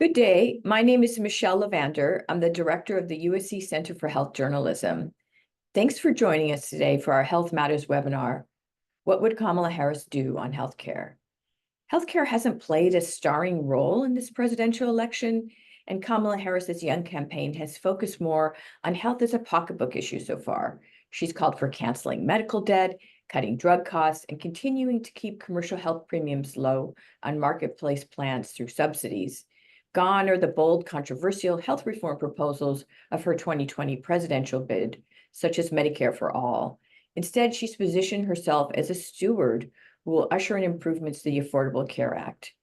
Good day. My name is Michelle Levander. I'm the director of the USC Center for Health Journalism. Thanks for joining us today for our Health Matters webinar. What would Kamala Harris do on healthcare? Healthcare hasn't played a starring role in this presidential election, and Kamala Harris's Young campaign has focused more on health as a pocketbook issue so far. She's called for canceling medical debt, cutting drug costs, and continuing to keep commercial health premiums low on marketplace plans through subsidies. Gone are the bold, controversial health reform proposals of her 2020 presidential bid, such as Medicare for all. Instead, she's positioned herself as a steward who will usher in improvements to the Affordable Care Act.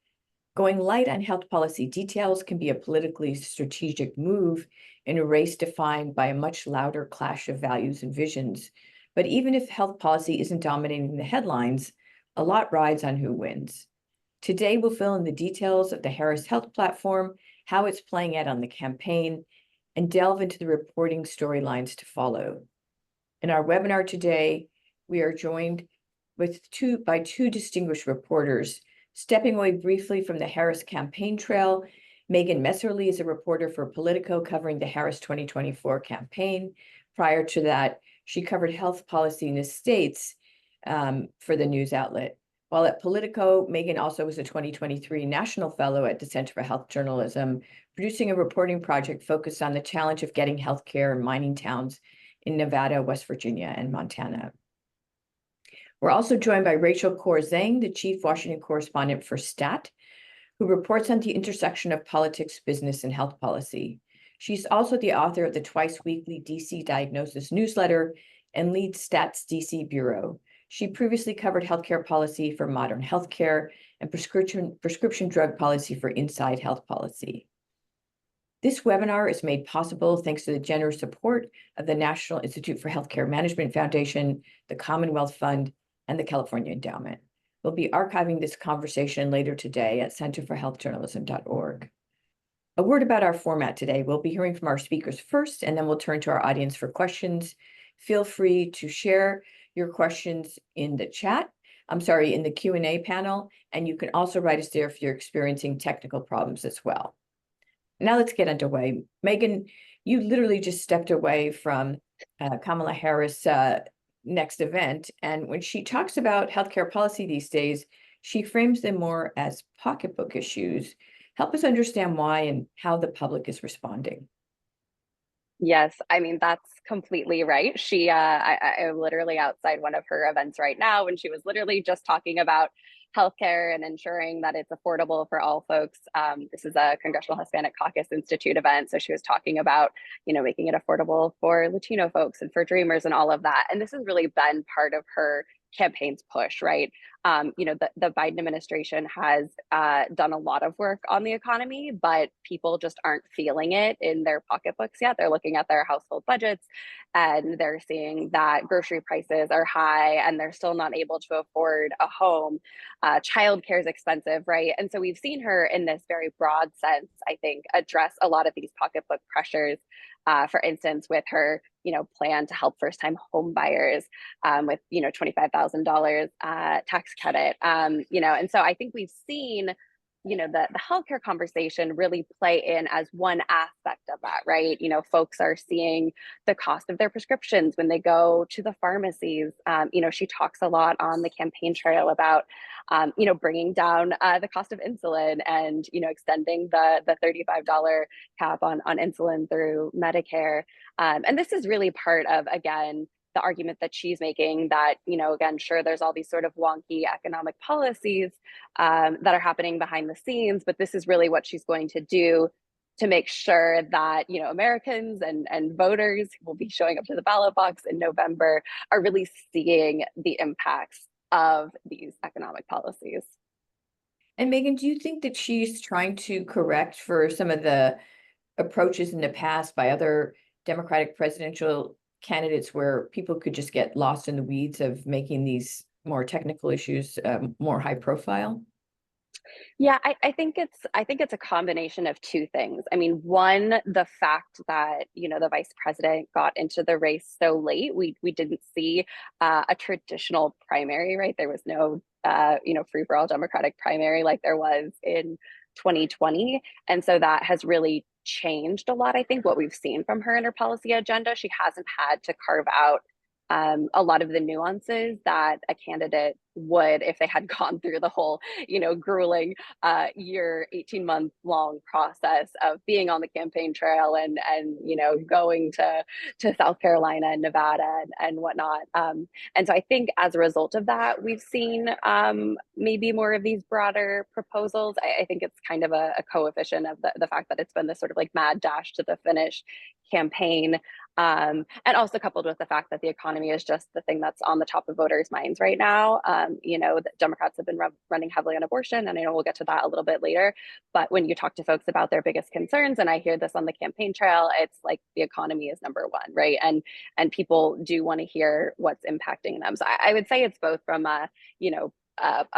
Going light on health policy details can be a politically strategic move in a race defined by a much louder clash of values and visions. But even if health policy isn't dominating the headlines, a lot rides on who wins. Today, we'll fill in the details of the Harris Health Platform, how it's playing out on the campaign, and delve into the reporting storylines to follow. In our webinar today, we are joined by two distinguished reporters. Stepping away briefly from the Harris campaign trail, Megan Messerly is a reporter for Politico covering the Harris 2024 campaign. Prior to that, she covered health policy in the states for the news outlet. While at Politico, Megan also was a 2023 National Fellow at the Center for Health Journalism, producing a reporting project focused on the challenge of getting healthcare in mining towns in Nevada, West Virginia, and Montana. We're also joined by Rachel Kaur-Zhang, the chief Washington correspondent for STAT, who reports on the intersection of politics, business, and health policy. She's also the author of the twice-weekly DC Diagnosis newsletter and leads STAT's DC bureau. She previously covered healthcare policy for Modern Healthcare and prescription drug policy for Inside Health Policy. This webinar is made possible thanks to the generous support of the National Institute for Healthcare Management Foundation, the Commonwealth Fund, and the California Endowment. We'll be archiving this conversation later today at centerforhealthjournalism.org. A word about our format today. We'll be hearing from our speakers first, and then we'll turn to our audience for questions. Feel free to share your questions in the in the Q&A panel, and you can also write us there if you're experiencing technical problems as well. Now let's get underway. Megan, you literally just stepped away from Kamala Harris' next event, and when she talks about healthcare policy these days, she frames them more as pocketbook issues. Help us understand why and how the public is responding. Yes, I mean, that's completely right. I'm literally outside one of her events right now, and she was literally just talking about healthcare and ensuring that it's affordable for all folks. This is a Congressional Hispanic Caucus Institute event. So she was talking about, making it affordable for Latino folks and for Dreamers and all of that. And this has really been part of her campaign's push, right? The Biden administration has done a lot of work on the economy, but people just aren't feeling it in their pocketbooks yet. They're looking at their household budgets and they're seeing that grocery prices are high and they're still not able to afford a home. Childcare is expensive, right? And so we've seen her in this very broad sense, I think, address a lot of these pocketbook pressures. For instance, with her, plan to help first-time home buyers with, $25,000 tax credit, and so I think we've seen, the healthcare conversation really play in as one aspect of that, right? Folks are seeing the cost of their prescriptions when they go to the pharmacies. She talks a lot on the campaign trail about, bringing down the cost of insulin and, extending the $35 cap on insulin through Medicare. And this is really part of, again, the argument that she's making that, again, sure, there's all these sort of wonky economic policies that are happening behind the scenes, but this is really what she's going to do to make sure that, Americans and voters who will be showing up to the ballot box in November are really seeing the impacts of these economic policies. And Megan, do you think that she's trying to correct for some of the approaches in the past by other Democratic presidential candidates where people could just get lost in the weeds of making these more technical issues more high profile? Yeah, I think it's a combination of two things. I mean, one, the fact that, the vice president got into the race so late, we didn't see a traditional primary, right? There was no, free for all Democratic primary like there was in 2020. And so that has really changed a lot, I think, what we've seen from her in her policy agenda. She hasn't had to carve out a lot of the nuances that a candidate would if they had gone through the whole, grueling year, 18-month long process of being on the campaign trail and going to South Carolina and Nevada and whatnot. And so I think as a result of that, we've seen maybe more of these broader proposals. I think it's kind of a coefficient of the fact that it's been this sort of like mad dash to the finish campaign. And also coupled with the fact that the economy is just the thing that's on the top of voters' minds right now. The Democrats have been running heavily on abortion, and I know we'll get to that a little bit later. But when you talk to folks about their biggest concerns, and I hear this on the campaign trail, it's like the economy is number one, right? And people do want to hear what's impacting them. So I would say it's both from a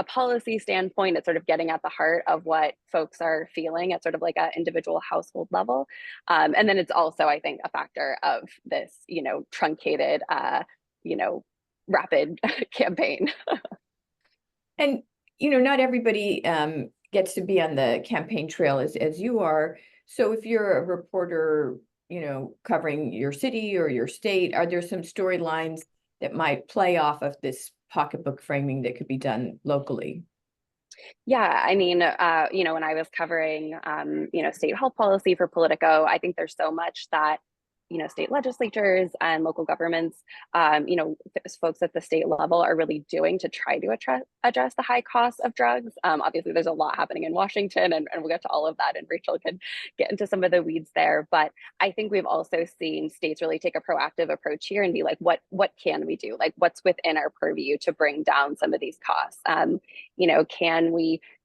policy standpoint, it's sort of getting at the heart of what folks are feeling at sort of like an individual household level. And then it's also, I think, a factor of this, truncated, rapid campaign. And, not everybody gets to be on the campaign trail as you are. So if you're a reporter, covering your city or your state, are there some storylines that might play off of this pocketbook framing that could be done locally? Yeah, I mean, when I was covering, state health policy for Politico, I think there's so much that, state legislatures and local governments, folks at the state level are really doing to try to address the high cost of drugs. Obviously, there's a lot happening in Washington, and we'll get to all of that, and Rachel can get into some of the weeds there. But I think we've also seen states really take a proactive approach here and be like, what can we do? Like, what's within our purview to bring down some of these costs?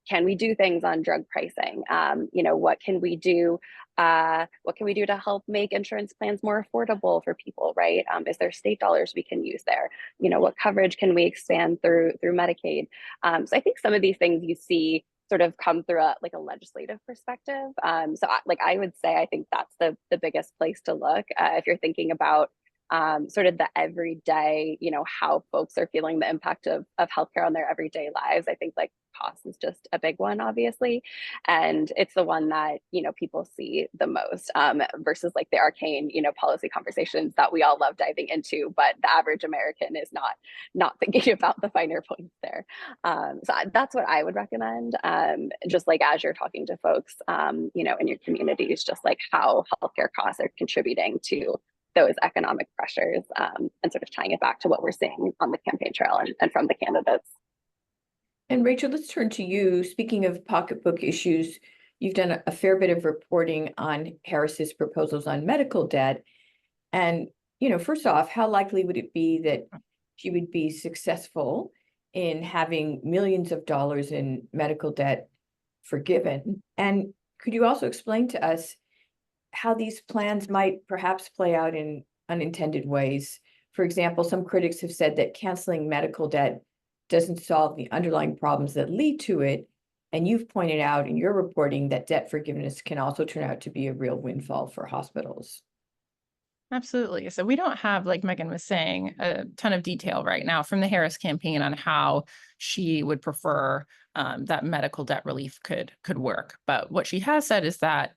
Can we do things on drug pricing? What can we do? What can we do to help make insurance plans more affordable for people, right? Is there state dollars we can use there? What coverage can we expand through Medicaid? So I think some of these things you see sort of come through a legislative perspective. I would say I think that's the biggest place to look if you're thinking about sort of the everyday, how folks are feeling the impact of healthcare on their everyday lives. I think like cost is just a big one, obviously. And it's the one that, people see the most versus like the arcane, policy conversations that we all love diving into, but the average American is not thinking about the finer points there. So that's what I would recommend. Just like as you're talking to folks, in your communities, just like how healthcare costs are contributing to those economic pressures, and sort of tying it back to what we're seeing on the campaign trail and from the candidates. And Rachel, let's turn to you. Speaking of pocketbook issues, you've done a fair bit of reporting on Harris's proposals on medical debt. And, first off, how likely would it be that she would be successful in having millions of dollars in medical debt forgiven? And could you also explain to us how these plans might perhaps play out in unintended ways? For example, some critics have said that canceling medical debt doesn't solve the underlying problems that lead to it. And you've pointed out in your reporting that debt forgiveness can also turn out to be a real windfall for hospitals. Absolutely. So we don't have, like Megan was saying, a ton of detail right now from the Harris campaign on how she would prefer that medical debt relief could work. But what she has said is that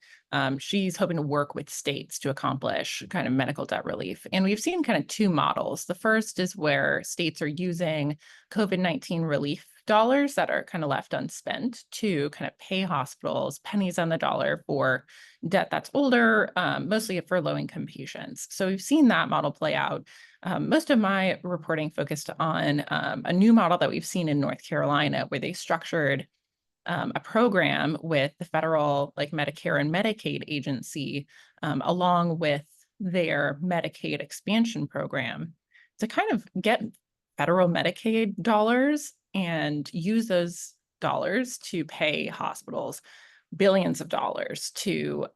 she's hoping to work with states to accomplish kind of medical debt relief. And we've seen kind of two models. The first is where states are using COVID-19 relief dollars that are kind of left unspent to kind of pay hospitals pennies on the dollar for debt that's older, mostly for low-income patients. So we've seen that model play out. Most of my reporting focused on a new model that we've seen in North Carolina, where they structured a program with the federal Medicare and Medicaid agency, along with their Medicaid expansion program, to kind of get federal Medicaid dollars and use those dollars to pay hospitals billions of dollars to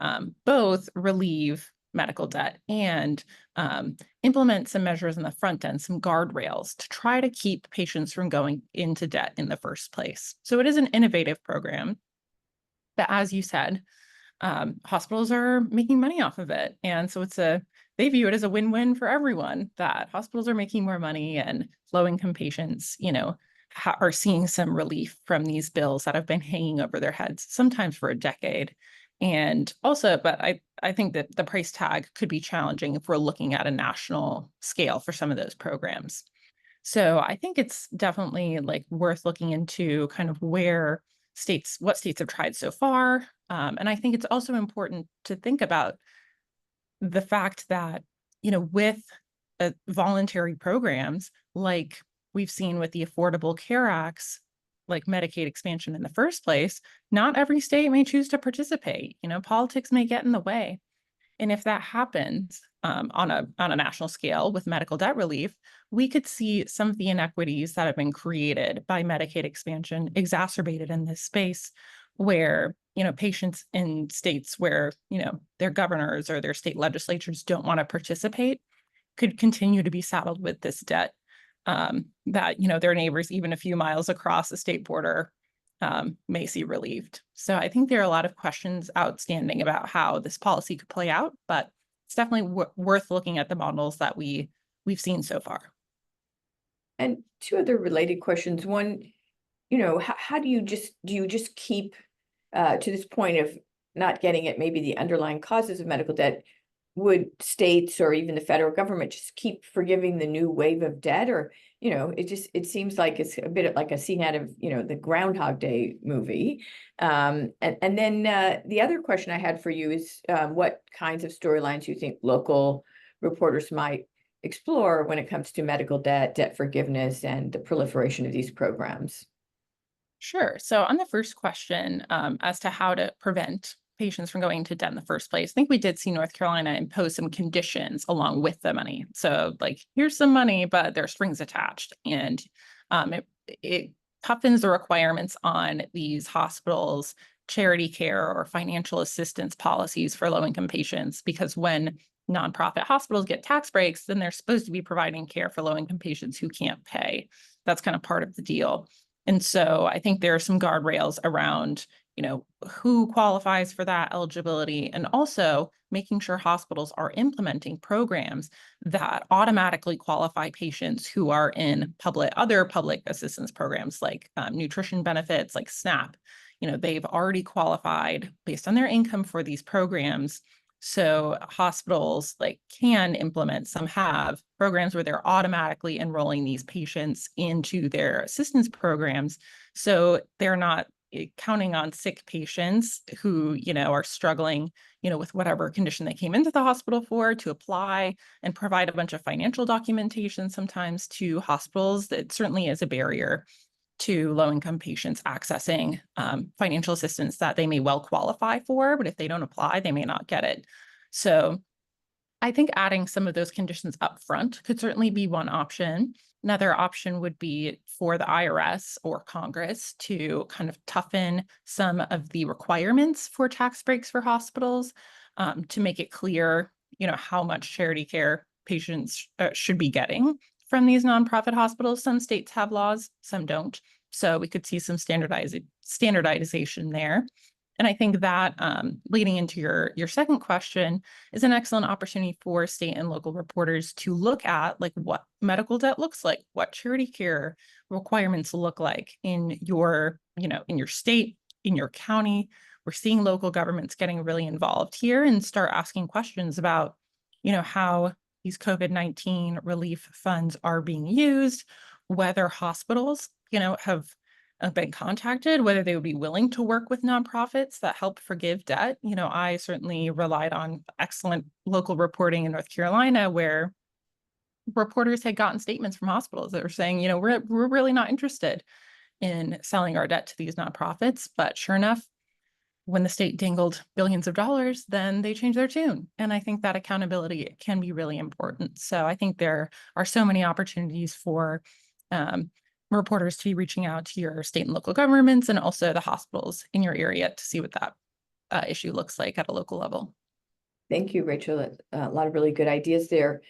both relieve medical debt and implement some measures in the front end, some guardrails to try to keep patients from going into debt in the first place. So it is an innovative program that, as you said, hospitals are making money off of it. And so they view it as a win-win for everyone, that hospitals are making more money and low-income patients, are seeing some relief from these bills that have been hanging over their heads, sometimes for a decade. And also, but I think that the price tag could be challenging if we're looking at a national scale for some of those programs. So I think it's definitely like worth looking into kind of what states have tried so far. And I think it's also important to think about the fact that, with voluntary programs, like we've seen with the Affordable Care Acts, like Medicaid expansion in the first place, not every state may choose to participate. Politics may get in the way. And if that happens on a national scale with medical debt relief, we could see some of the inequities that have been created by Medicaid expansion exacerbated in this space, where patients in states where their governors or their state legislatures don't want to participate could continue to be saddled with this debt that their neighbors, even a few miles across the state border, may see relieved. So I think there are a lot of questions outstanding about how this policy could play out, but it's definitely worth looking at the models that we've seen so far. And two other related questions. One, how do you just keep to this point of not getting at maybe the underlying causes of medical debt? Would states or even the federal government just keep forgiving the new wave of debt? Or, it seems like it's a bit like a scene out of, the Groundhog Day movie. And then the other question I had for you is what kinds of storylines you think local reporters might explore when it comes to medical debt, debt forgiveness, and the proliferation of these programs? Sure. So on the first question, as to how to prevent patients from going into debt in the first place, I think we did see North Carolina impose some conditions along with the money. So like, here's some money, but there's strings attached. And it toughens the requirements on these hospitals' charity care or financial assistance policies for low-income patients, because when nonprofit hospitals get tax breaks, then they're supposed to be providing care for low-income patients who can't pay. That's kind of part of the deal. And so I think there are some guardrails around, who qualifies for that eligibility, and also making sure hospitals are implementing programs that automatically qualify patients who are in other public assistance programs like nutrition benefits, like SNAP. They've already qualified based on their income for these programs. So hospitals can implement, some have programs where they're automatically enrolling these patients into their assistance programs. So they're not counting on sick patients who, are struggling, with whatever condition they came into the hospital for, to apply and provide a bunch of financial documentation sometimes to hospitals. That certainly is a barrier to low-income patients accessing financial assistance that they may well qualify for, but if they don't apply, they may not get it. So I think adding some of those conditions up front could certainly be one option. Another option would be for the IRS or Congress to kind of toughen some of the requirements for tax breaks for hospitals, to make it clear, how much charity care patients should be getting from these nonprofit hospitals. Some states have laws, some don't. So we could see some standardization there. And I think that leading into your second question is an excellent opportunity for state and local reporters to look at what medical debt looks like, what charity care requirements look like in your state, in your county. We're seeing local governments getting really involved here and start asking questions about, how these COVID-19 relief funds are being used, whether hospitals, have been contacted, whether they would be willing to work with nonprofits that help forgive debt. I certainly relied on excellent local reporting in North Carolina, where reporters had gotten statements from hospitals that were saying, we're really not interested in selling our debt to these nonprofits. But sure enough, when the state dangled billions of dollars, then they changed their tune. And I think that accountability can be really important. So I think there are so many opportunities for reporters to be reaching out to your state and local governments and also the hospitals in your area to see what that issue looks like at a local level. Thank you, Rachel. A lot of really good ideas there.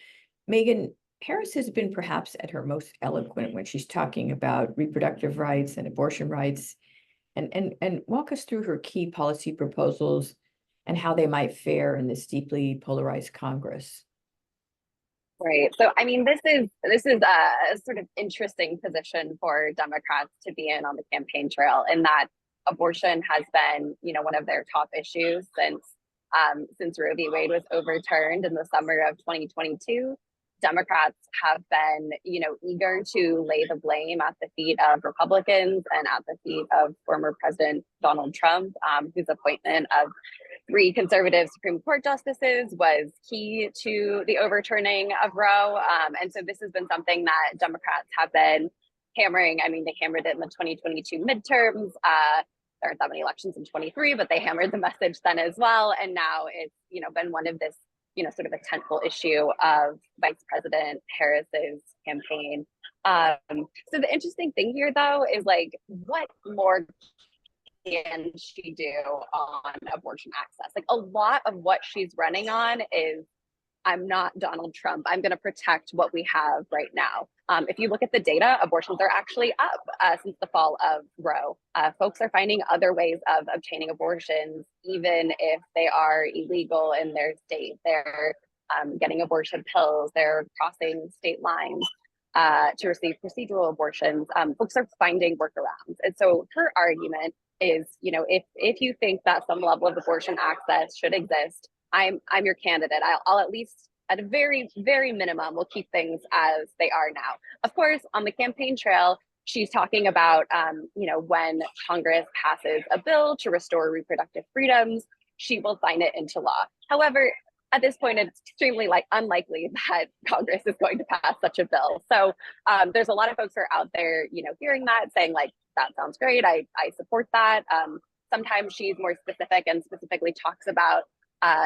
Megan, Harris has been perhaps at her most eloquent when she's talking about reproductive rights and abortion rights, and walk us through her key policy proposals and how they might fare in this deeply polarized Congress. Right. So, I mean, this is a sort of interesting position for Democrats to be in on the campaign trail, in that abortion has been, one of their top issues since Roe v. Wade was overturned in the summer of 2022. Democrats have been, eager to lay the blame at the feet of Republicans and at the feet of former President Donald Trump, whose appointment of 3 conservative Supreme Court justices was key to the overturning of Roe. And so this has been something that Democrats have been hammering. I mean, they hammered it in the 2022 midterms. There aren't that many elections in 23, but they hammered the message then as well. And now it's, been one of this, sort of a tentpole issue of Vice President Harris's campaign. So the interesting thing here, though, is like, what more can she do on abortion access? Like, a lot of what she's running on is, I'm not Donald Trump. I'm going to protect what we have right now. If you look at the data, abortions are actually up since the fall of Roe. Folks are finding other ways of obtaining abortions, even if they are illegal in their state. They're getting abortion pills. They're crossing state lines to receive procedural abortions. Folks are finding workarounds. And so her argument is, if you think that some level of abortion access should exist, I'm your candidate. I'll at least, at a very, very minimum, will keep things as they are now. Of course, on the campaign trail, she's talking about, when Congress passes a bill to restore reproductive freedoms, she will sign it into law. However, at this point, it's extremely unlikely that Congress is going to pass such a bill. So there's a lot of folks who are out there, hearing that, saying like, that sounds great. I support that. Sometimes she's more specific and specifically talks about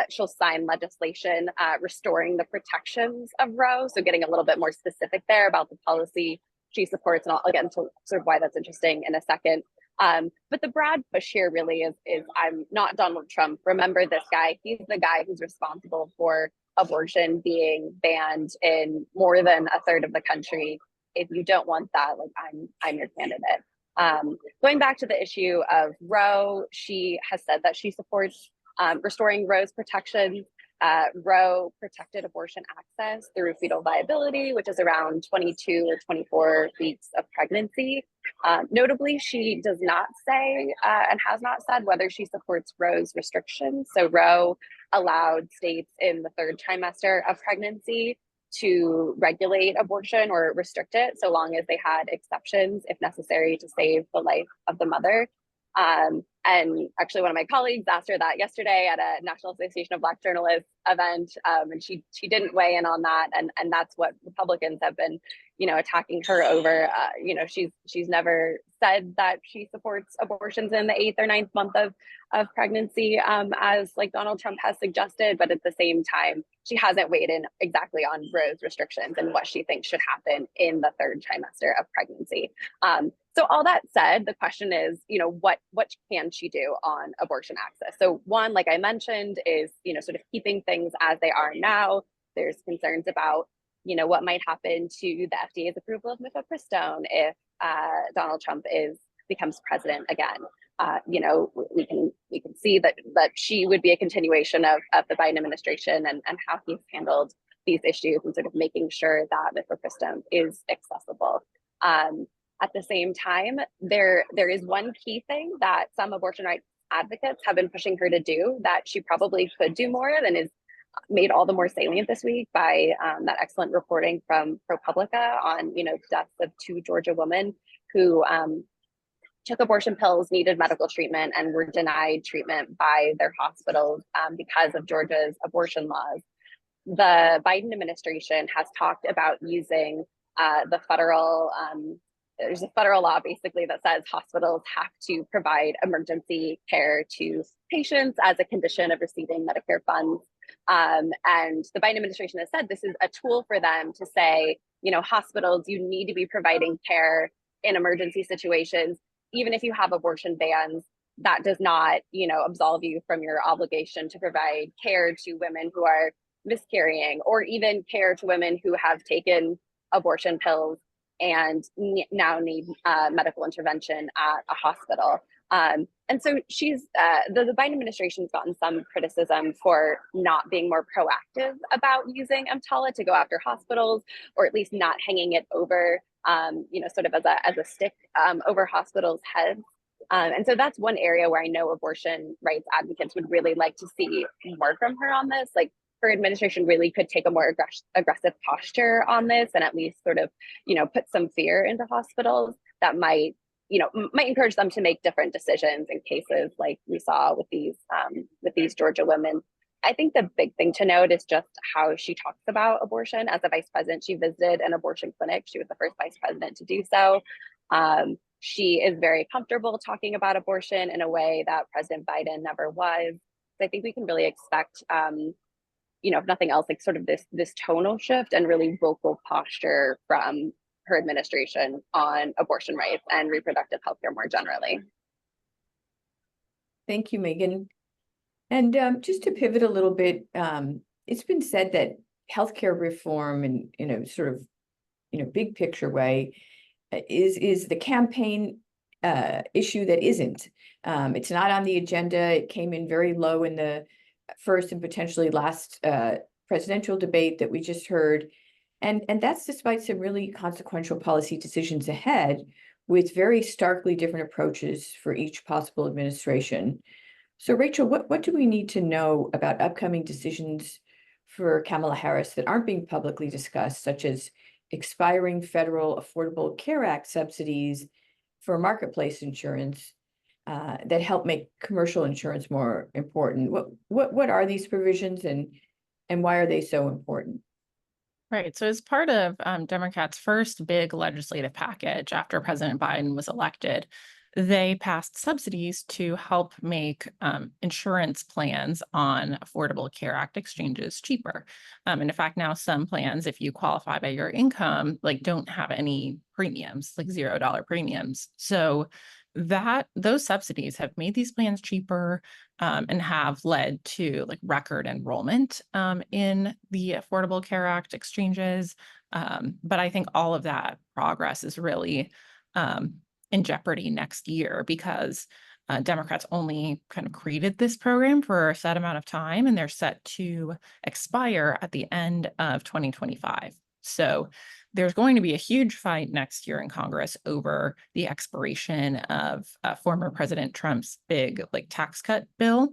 she'll sign legislation restoring the protections of Roe. So getting a little bit more specific there about the policy she supports. And I'll get into sort of why that's interesting in a second. But the broad push here really is I'm not Donald Trump. Remember this guy. He's the guy who's responsible for abortion being banned in more than a third of the country. If you don't want that, like, I'm your candidate. Going back to the issue of Roe, she has said that she supports restoring Roe's protections. Roe protected abortion access through fetal viability, which is around 22 or 24 weeks of pregnancy. Notably, she does not say and has not said whether she supports Roe's restrictions. So Roe allowed states in the 3rd trimester of pregnancy to regulate abortion or restrict it, so long as they had exceptions if necessary to save the life of the mother. And actually, one of my colleagues asked her that yesterday at a National Association of Black Journalists event, and she didn't weigh in on that, and that's what Republicans have been, attacking her over. She's never said that she supports abortions in the 8th or 9th month of pregnancy, as like Donald Trump has suggested, but at the same time, she hasn't weighed in exactly on Roe's restrictions and what she thinks should happen in the 3rd trimester of pregnancy. So all that said, the question is, what can she do on abortion access? So one, like I mentioned, is, sort of keeping things as they are now. There's concerns about, what might happen to the FDA's approval of mifepristone if Donald Trump becomes president again. We can see that she would be a continuation of the Biden administration and how he's handled these issues and sort of making sure that mifepristone is accessible. At the same time, there is one key thing that some abortion rights advocates have been pushing her to do that she probably could do more of, and is made all the more salient this week by that excellent reporting from ProPublica on, the deaths of 2 Georgia women who took abortion pills, needed medical treatment, and were denied treatment by their hospitals because of Georgia's abortion laws. The Biden administration has talked about using the federal there's a federal law basically that says hospitals have to provide emergency care to patients as a condition of receiving Medicare funds. And the Biden administration has said this is a tool for them to say, hospitals, you need to be providing care in emergency situations. Even if you have abortion bans, that does not, absolve you from your obligation to provide care to women who are miscarrying, or even care to women who have taken abortion pills and now need medical intervention at a hospital. And so she's the Biden administration's gotten some criticism for not being more proactive about using EMTALA to go after hospitals, or at least not hanging it over, sort of as a stick over hospitals' heads. And so that's one area where I know abortion rights advocates would really like to see more from her on this. Like, her administration really could take a more aggressive posture on this, and at least sort of, put some fear into hospitals that might encourage them to make different decisions in cases like we saw with these Georgia women. I think the big thing to note is just how she talks about abortion. As a vice president, she visited an abortion clinic. She was the first vice president to do so. She is very comfortable talking about abortion in a way that President Biden never was. So I think we can really expect, if nothing else, like sort of this tonal shift and really vocal posture from her administration on abortion rights and reproductive health care more generally. Thank you, Megan. And just to pivot a little bit, it's been said that healthcare reform in a sort of, big picture way is the campaign issue that isn't. It's not on the agenda. It came in very low in the first and potentially last presidential debate that we just heard. And that's despite some really consequential policy decisions ahead, with very starkly different approaches for each possible administration. So Rachel, what do we need to know about upcoming decisions for Kamala Harris that aren't being publicly discussed, such as expiring federal Affordable Care Act subsidies for marketplace insurance that help make commercial insurance more important? What are these provisions, and why are they so important? Right. So as part of Democrats' first big legislative package after President Biden was elected, they passed subsidies to help make insurance plans on Affordable Care Act exchanges cheaper. And in fact, now some plans, if you qualify by your income, like don't have any premiums, like $0 premiums. So those subsidies have made these plans cheaper and have led to like record enrollment in the Affordable Care Act exchanges. But I think all of that progress is really in jeopardy next year because Democrats only kind of created this program for a set amount of time, and they're set to expire at the end of 2025. So there's going to be a huge fight next year in Congress over the expiration of former President Trump's big tax cut bill.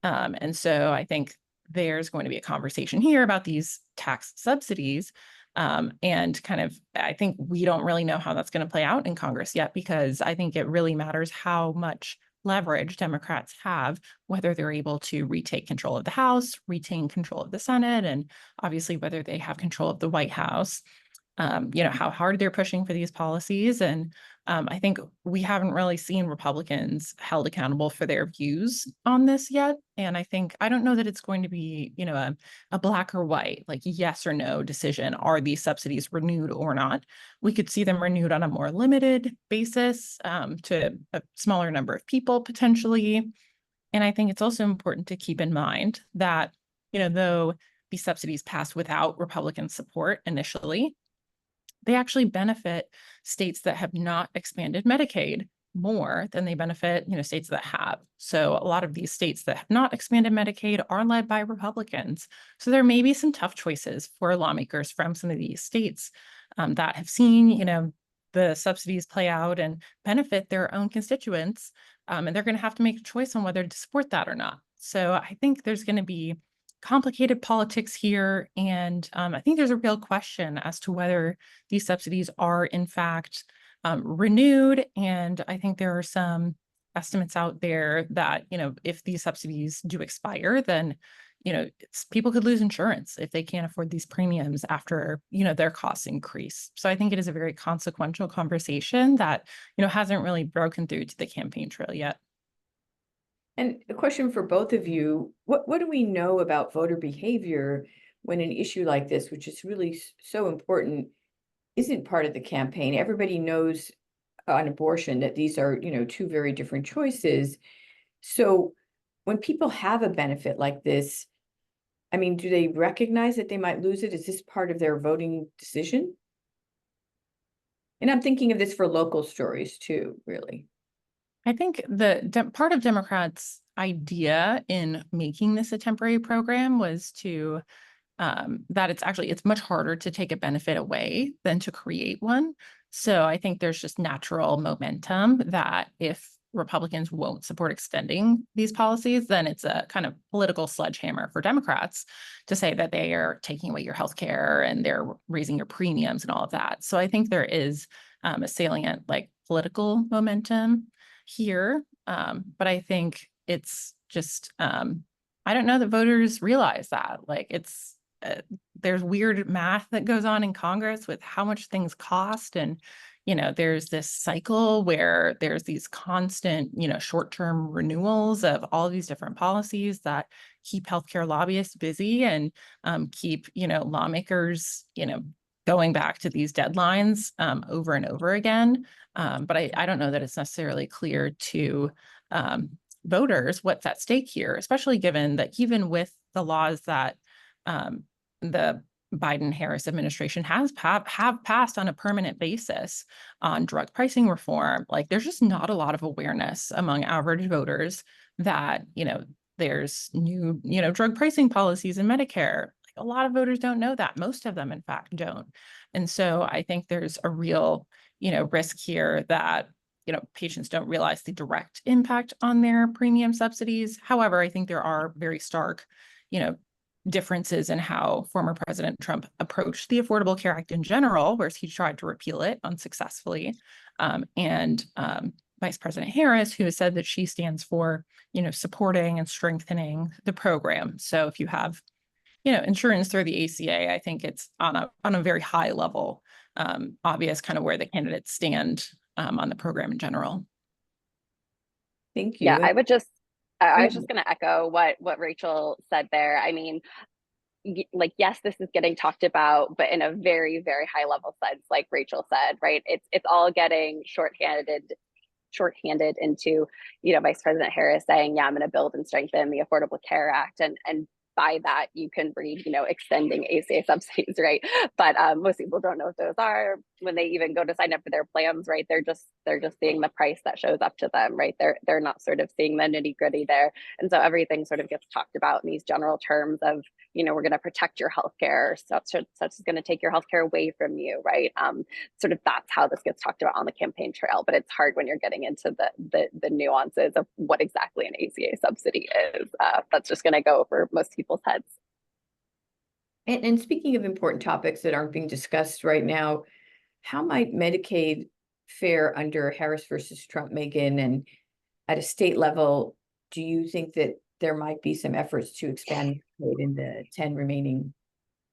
And so I think there's going to be a conversation here about these tax subsidies. And kind of, I think we don't really know how that's going to play out in Congress yet, because I think it really matters how much leverage Democrats have, whether they're able to retake control of the House, retain control of the Senate, and obviously whether they have control of the White House. How hard they're pushing for these policies. And I think we haven't really seen Republicans held accountable for their views on this yet. And I don't know that it's going to be, a black or white, like yes or no decision. Are these subsidies renewed or not? We could see them renewed on a more limited basis to a smaller number of people potentially. And I think it's also important to keep in mind that, though these subsidies passed without Republican support initially, they actually benefit states that have not expanded Medicaid more than they benefit, states that have. So a lot of these states that have not expanded Medicaid are led by Republicans. So there may be some tough choices for lawmakers from some of these states that have seen, the subsidies play out and benefit their own constituents. And they're going to have to make a choice on whether to support that or not. So I think there's going to be complicated politics here. And I think there's a real question as to whether these subsidies are in fact renewed. And I think there are some estimates out there that, if these subsidies do expire, then, people could lose insurance if they can't afford these premiums after, their costs increase. So I think it is a very consequential conversation that, hasn't really broken through to the campaign trail yet. And a question for both of you, what do we know about voter behavior when an issue like this, which is really so important, isn't part of the campaign? Everybody knows on abortion that these are, two very different choices. So when people have a benefit like this, do they recognize that they might lose it? Is this part of their voting decision? And I'm thinking of this for local stories too, really. I think part of Democrats' idea in making this a temporary program was to that it's much harder to take a benefit away than to create one. So I think there's just natural momentum that if Republicans won't support extending these policies, then it's a kind of political sledgehammer for Democrats to say that they are taking away your health care and they're raising your premiums and all of that. So I think there is a salient like political momentum here. But I think it's just, I don't know that voters realize that. Like there's weird math that goes on in Congress with how much things cost. And, there's this cycle where there's these constant, short-term renewals of all of these different policies that keep healthcare lobbyists busy and keep, lawmakers, going back to these deadlines over and over again. But I don't know that it's necessarily clear to voters what's at stake here, especially given that even with the laws that the Biden-Harris administration have passed on a permanent basis on drug pricing reform, like there's just not a lot of awareness among average voters that, there's new, drug pricing policies in Medicare. Like a lot of voters don't know that. Most of them, in fact, don't. And so I think there's a real, risk here that, patients don't realize the direct impact on their premium subsidies. However, I think there are very stark, differences in how former President Trump approached the Affordable Care Act in general, whereas he tried to repeal it unsuccessfully. And Vice President Harris, who has said that she stands for, supporting and strengthening the program. So if you have, insurance through the ACA, I think it's on a very high level, obvious kind of where the candidates stand on the program in general. Thank you. Yeah, I was just going to echo what Rachel said there. I mean, like, yes, this is getting talked about, but in a very, very high level sense, like Rachel said, right? It's all getting shorthanded into, Vice President Harris saying, yeah, I'm going to build and strengthen the Affordable Care Act. And by that, you can read, extending ACA subsidies, right? But most people don't know what those are when they even go to sign up for their plans, right? They're just seeing the price that shows up to them, right? They're not sort of seeing the nitty gritty there. And so everything sort of gets talked about in these general terms of, we're going to protect your healthcare, such is going to take your healthcare away from you, right? Sort of that's how this gets talked about on the campaign trail, but it's hard when you're getting into the nuances of what exactly an ACA subsidy is. That's just going to go over most people's heads. And speaking of important topics that aren't being discussed right now, how might Medicaid fare under Harris versus Trump, Megan? And at a state level, do you think that there might be some efforts to expand Medicaid in the 10 remaining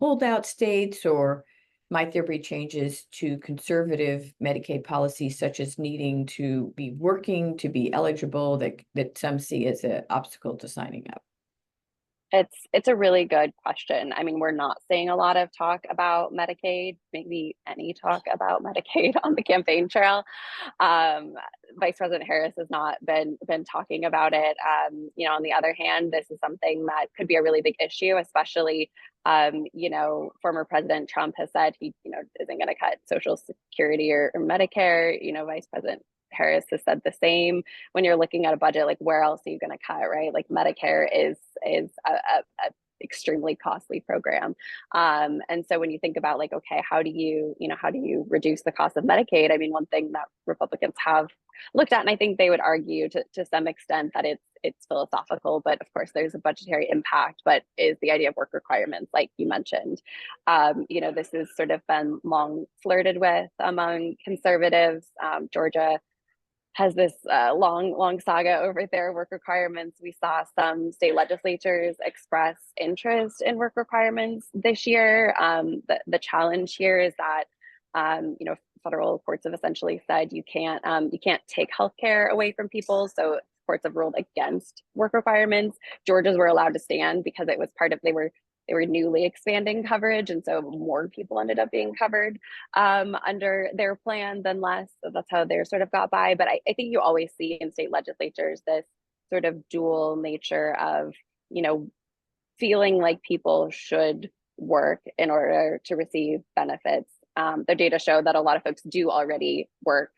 holdout states, or might there be changes to conservative Medicaid policies, such as needing to be working to be eligible, that some see as an obstacle to signing up? It's a really good question. I mean, we're not seeing a lot of talk about Medicaid, maybe any talk about Medicaid on the campaign trail. Vice President Harris has not been talking about it. On the other hand, this is something that could be a really big issue, especially, former President Trump has said he, isn't going to cut Social Security or Medicare. Vice President Harris has said the same. When you're looking at a budget, like where else are you going to cut, right? Like Medicare is a extremely costly program. And so when you think about like, okay, how do you reduce the cost of Medicaid? I mean, one thing that Republicans have looked at, and I think they would argue to some extent that it's philosophical, but of course there's a budgetary impact, but is the idea of work requirements, like you mentioned. This has sort of been long flirted with among conservatives. Georgia has this long saga over their work requirements. We saw some state legislatures express interest in work requirements this year. The challenge here is that federal courts have essentially said you can't take healthcare away from people. So courts have ruled against work requirements. Georgia's were allowed to stand because it was part of they were newly expanding coverage, and so more people ended up being covered under their plan than less. So that's how they sort of got by. But I think you always see in state legislatures this sort of dual nature of, feeling like people should work in order to receive benefits. The data show that a lot of folks do already work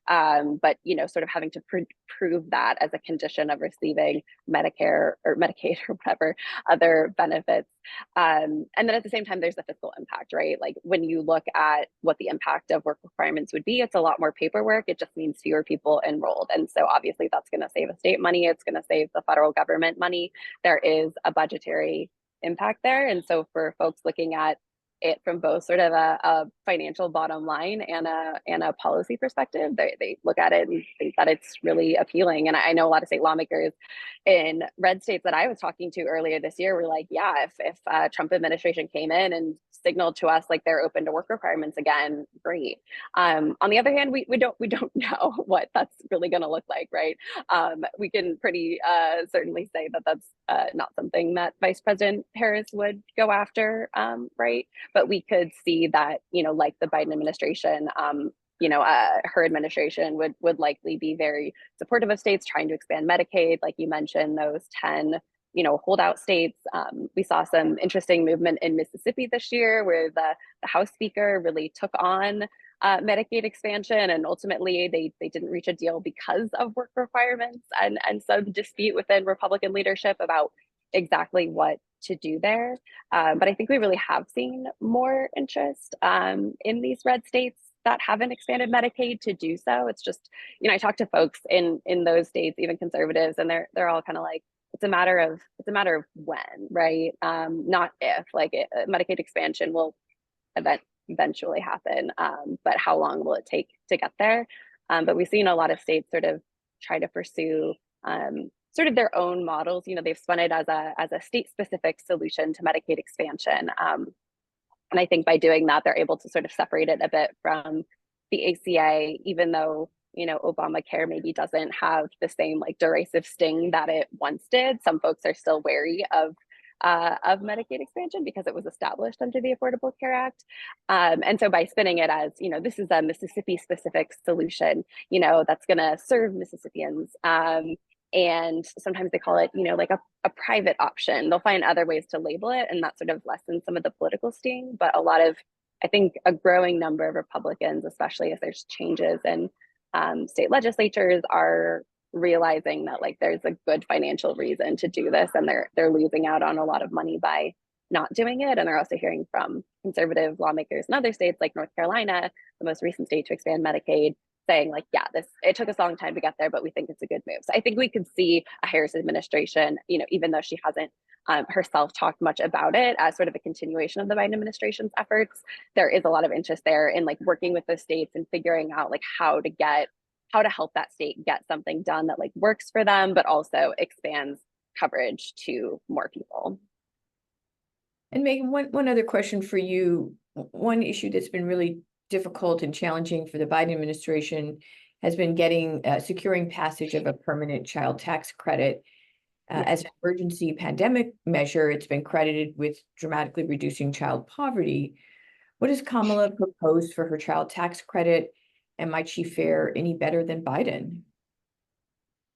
But, sort of having to prove that as a condition of receiving Medicare or Medicaid or whatever other benefits. And then at the same time, there's the fiscal impact, right? Like when you look at what the impact of work requirements would be, it's a lot more paperwork. It just means fewer people enrolled. And so obviously that's going to save the state money. It's going to save the federal government money. There is a budgetary impact there. And so for folks looking at it from both sort of a financial bottom line and a policy perspective, they look at it and think that it's really appealing. And I know a lot of state lawmakers in red states that I was talking to earlier this year were like, yeah, if Trump administration came in and signaled to us like they're open to work requirements again, great. On the other hand, we don't know what that's really going to look like, right? We can pretty certainly say that that's not something that Vice President Harris would go after, right? But we could see that, like the Biden administration, her administration would likely be very supportive of states trying to expand Medicaid, like you mentioned, those 10 holdout states. We saw some interesting movement in Mississippi this year where the House Speaker really took on Medicaid expansion, and ultimately they didn't reach a deal because of work requirements and some dispute within Republican leadership about exactly what to do there. But I think we really have seen more interest in these red states that haven't expanded Medicaid to do so. It's just, I talk to folks in those states, even conservatives, and they're all kind of like, it's a matter of when, right? Not if. Like Medicaid expansion will eventually happen, but how long will it take to get there? But we've seen a lot of states sort of try to pursue sort of their own models. They've spun it as a state-specific solution to Medicaid expansion. And I think by doing that, they're able to sort of separate it a bit from the ACA, even though, Obamacare maybe doesn't have the same like derisive sting that it once did. Some folks are still wary of Medicaid expansion because it was established under the Affordable Care Act. And so by spinning it as, this is a Mississippi specific solution, that's going to serve Mississippians. And sometimes they call it, like a private option. They'll find other ways to label it, and that sort of lessens some of the political sting. But I think a growing number of Republicans, especially if there's changes in state legislatures, are realizing that like there's a good financial reason to do this, and they're losing out on a lot of money by not doing it. And they're also hearing from conservative lawmakers in other states like North Carolina, the most recent state to expand Medicaid, saying like, yeah, it took us a long time to get there, but we think it's a good move. So I think we could see a Harris administration, even though she hasn't herself talked much about it, as sort of a continuation of the Biden administration's efforts. There is a lot of interest there in like working with the states and figuring out like how to help that state get something done that like works for them, but also expands coverage to more people. And Megan, one other question for you. One issue that's been really difficult and challenging for the Biden administration has been securing passage of a permanent child tax credit. As an emergency pandemic measure, it's been credited with dramatically reducing child poverty. What does Kamala propose for her child tax credit, and might she fare any better than Biden?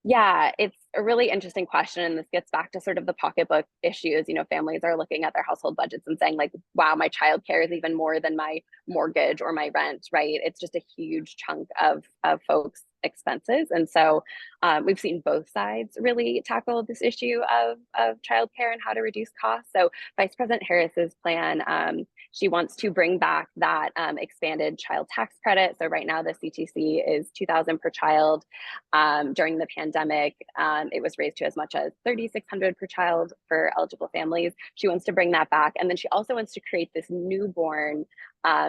Yeah, it's a really interesting question. And this gets back to sort of the pocketbook issues. Families are looking at their household budgets and saying like, wow, my childcare is even more than my mortgage or my rent, right? It's just a huge chunk of folks' expenses. And so we've seen both sides really tackle this issue of childcare and how to reduce costs. So Vice President Harris's plan, she wants to bring back that expanded child tax credit. So right now the CTC is $2,000 per child. During the pandemic, it was raised to as much as $3,600 per child for eligible families. She wants to bring that back. And then she also wants to create this newborn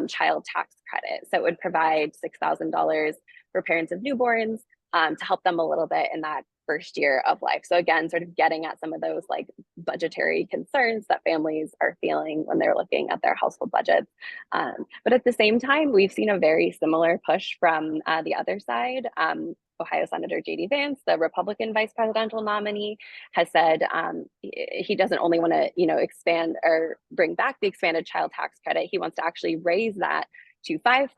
child tax credit. So it would provide $6,000 for parents of newborns to help them a little bit in that first year of life. So again, sort of getting at some of those like budgetary concerns that families are feeling when they're looking at their household budgets. But at the same time, we've seen a very similar push from the other side. Ohio Senator J.D. Vance, the Republican vice presidential nominee, has said he doesn't only want to, expand or bring back the expanded child tax credit. He wants to actually raise that to $5,000.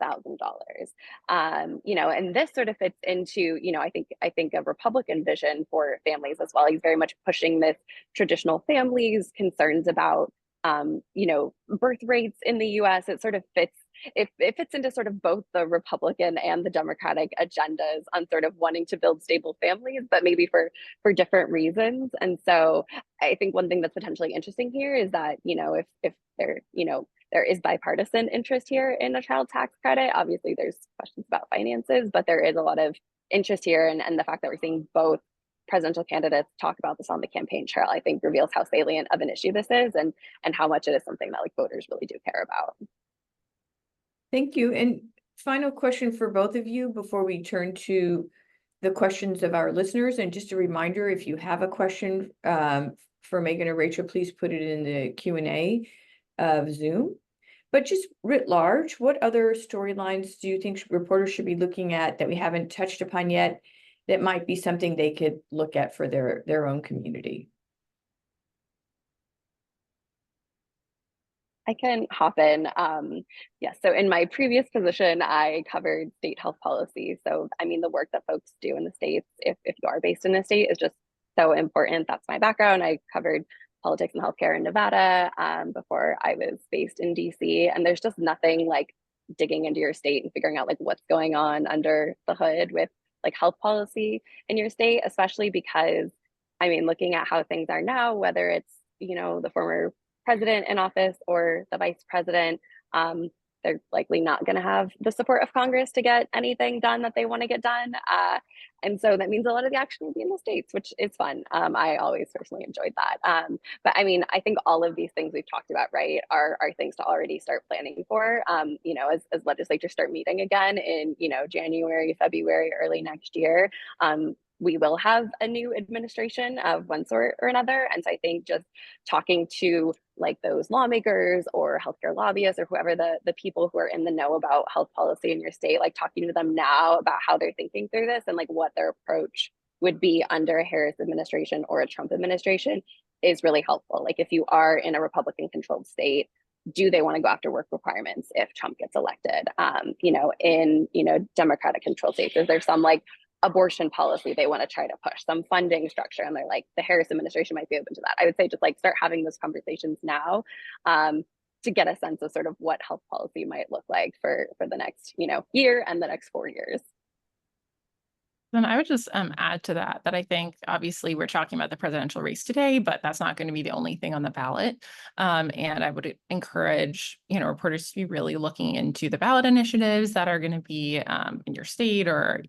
And this sort of fits into, I think a Republican vision for families as well. He's very much pushing this traditional families concerns about birth rates in the US. It sort of fits, it fits into sort of both the Republican and the Democratic agendas on sort of wanting to build stable families, but maybe for different reasons. And so I think one thing that's potentially interesting here is that, if there, there is bipartisan interest here in a child tax credit. Obviously, there's questions about finances, but there is a lot of interest here. And the fact that we're seeing both presidential candidates talk about this on the campaign trail, I think reveals how salient of an issue this is, and how much it is something that like voters really do care about. Thank you. And final question for both of you before we turn to the questions of our listeners. And just a reminder, if you have a question for Megan or Rachel, please put it in the Q&A of Zoom. But just writ large, what other storylines do you think reporters should be looking at that we haven't touched upon yet that might be something they could look at for their own community? I can hop in. Yes, so in my previous position, I covered state health policy. So, I mean, the work that folks do in the states, if you are based in a state, is just so important. That's my background. I covered politics and healthcare in Nevada before I was based in DC. And there's just nothing like digging into your state and figuring out like what's going on under the hood with like health policy in your state, especially because, I mean, looking at how things are now, whether it's, the former president in office or the vice president, they're likely not going to have the support of Congress to get anything done that they want to get done. And so that means a lot of the action will be in the states, which is fun. I always personally enjoyed that. But I mean, I think all of these things we've talked about, right, are things to already start planning for, as legislatures start meeting again in, January, February, early next year. We will have a new administration of one sort or another. And so I think just talking to like those lawmakers or healthcare lobbyists or whoever the people who are in the know about health policy in your state, like talking to them now about how they're thinking through this and like what their approach would be under a Harris administration or a Trump administration is really helpful. Like if you are in a Republican controlled state, do they want to go after work requirements if Trump gets elected? In Democratic controlled states, is there some like abortion policy they want to try to push, some funding structure, and they're like, the Harris administration might be open to that. I would say just like start having those conversations now to get a sense of sort of what health policy might look like for the next year and the next 4 years. Then I would just add to that I think obviously we're talking about the presidential race today, but that's not going to be the only thing on the ballot. And I would encourage reporters to be really looking into the ballot initiatives that are going to be in your state or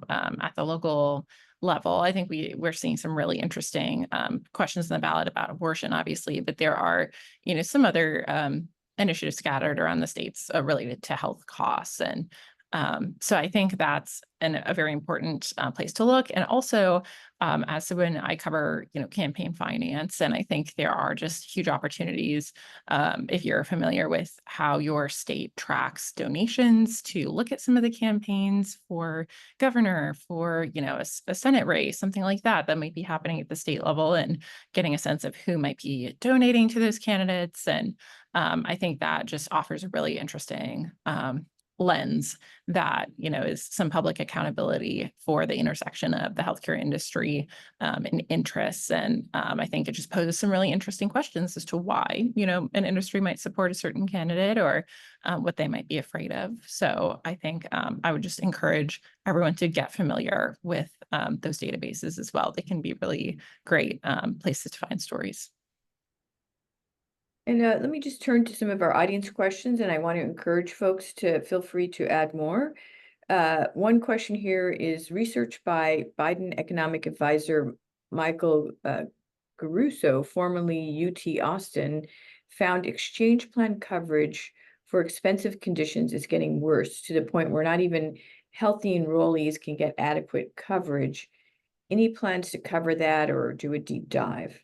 at the local level. I think we're seeing some really interesting questions in the ballot about abortion, obviously, but there are some other initiatives scattered around the states related to health costs. And so I think that's a very important place to look. And also, as when I cover, campaign finance, and I think there are just huge opportunities if you're familiar with how your state tracks donations to look at some of the campaigns for governor, for, a Senate race, something like that might be happening at the state level and getting a sense of who might be donating to those candidates. And I think that just offers a really interesting lens that is some public accountability for the intersection of the healthcare industry and interests. And I think it just poses some really interesting questions as to why an industry might support a certain candidate or what they might be afraid of. So I think I would just encourage everyone to get familiar with those databases as well. They can be really great places to find stories. And let me just turn to some of our audience questions, and I want to encourage folks to feel free to add more. One question here is research by Biden economic advisor Michael Caruso, formerly UT Austin, found exchange plan coverage for expensive conditions is getting worse to the point where not even healthy enrollees can get adequate coverage. Any plans to cover that or do a deep dive?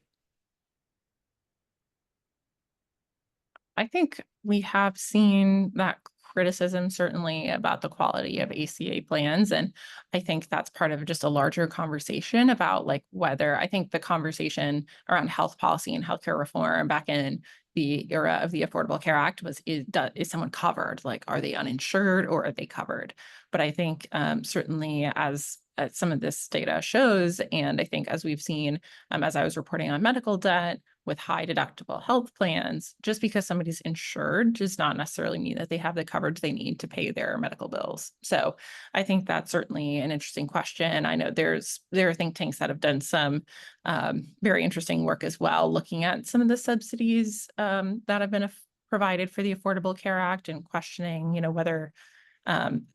I think we have seen that criticism certainly about the quality of ACA plans. And I think that's part of just a larger conversation about like whether I think the conversation around health policy and healthcare reform back in the era of the Affordable Care Act was, is someone covered? Like, are they uninsured or are they covered? But I think certainly as some of this data shows, and I think as we've seen, as I was reporting on medical debt, with high deductible health plans, just because somebody's insured does not necessarily mean that they have the coverage they need to pay their medical bills. So I think that's certainly an interesting question. I know there are think tanks that have done some very interesting work as well, looking at some of the subsidies that have been provided for the Affordable Care Act and questioning, whether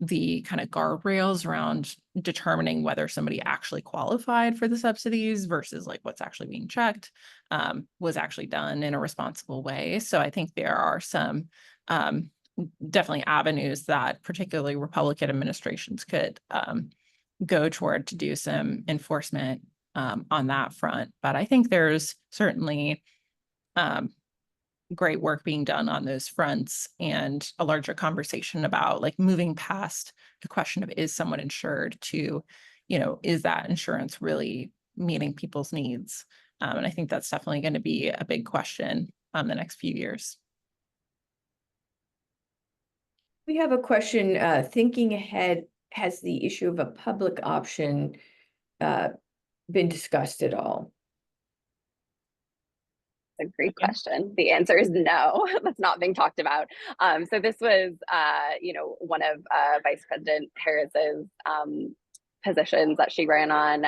the kind of guardrails around determining whether somebody actually qualified for the subsidies versus like what's actually being checked was actually done in a responsible way. So I think there are some definitely avenues that particularly Republican administrations could go toward to do some enforcement on that front. But I think there's certainly great work being done on those fronts, and a larger conversation about like moving past the question of is someone insured to, is that insurance really meeting people's needs? And I think that's definitely going to be a big question the next few years. We have a question, thinking ahead, has the issue of a public option been discussed at all? A great question. The answer is no. That's not being talked about. So this was, one of Vice President Harris's positions that she ran on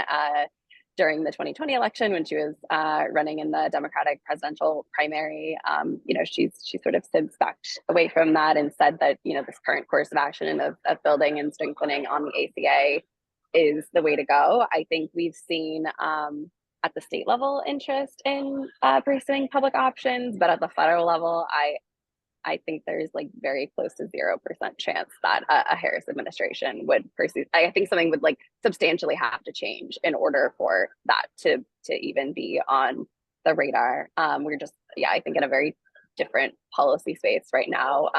during the 2020 election when she was running in the Democratic presidential primary. She's sort of since backed away from that and said that this current course of action of building and strengthening on the ACA is the way to go. I think we've seen at the state level interest in pursuing public options, but at the federal level, I think there's like very close to 0% chance that a Harris administration would pursue. I think something would like substantially have to change in order for that to even be on the radar. We're just, I think in a very different policy space right now